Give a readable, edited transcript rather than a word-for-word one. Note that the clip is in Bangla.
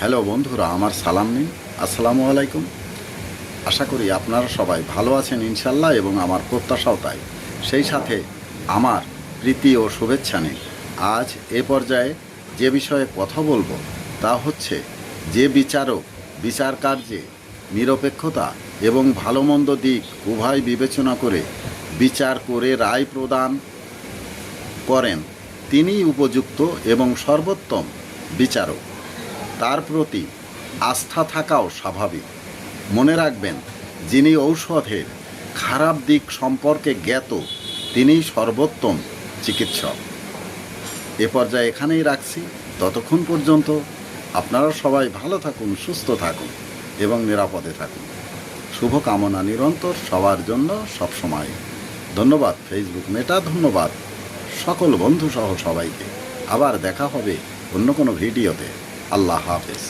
হ্যালো বন্ধুরা, আমার সালাম নিন। আসসালামু আলাইকুম। আশা করি আপনারা সবাই ভালো আছেন ইনশাল্লাহ, এবং আমার প্রত্যাশাও তাই। সেই সাথে আমার প্রীতি ও শুভেচ্ছা নিন। আজ এ পর্যায়ে যে বিষয়ে কথা বলবো তা হচ্ছে, যে বিচারক বিচার কার্যে নিরপেক্ষতা এবং ভালো মন্দ দিক উভয় বিবেচনা করে বিচার করে রায় প্রদান করেন, তিনিই উপযুক্ত এবং সর্বোত্তম বিচারক। তার প্রতি আস্থা থাকাও স্বাভাবিক। মনে রাখবেন, যিনি ঔষধের খারাপ দিক সম্পর্কে জ্ঞাত, তিনিই সর্বোত্তম চিকিৎসক। এ পর্যায়ে এখানেই রাখছি। ততক্ষণ পর্যন্ত আপনারা সবাই ভালো থাকুন, সুস্থ থাকুন এবং নিরাপদে থাকুন। শুভকামনা নিরন্তর সবার জন্য সবসময়। ধন্যবাদ ফেসবুক মেটা, ধন্যবাদ সকল বন্ধুসহ সবাইকে। আবার দেখা হবে অন্য কোনো ভিডিওতে। আল্লাহ হাফেজ।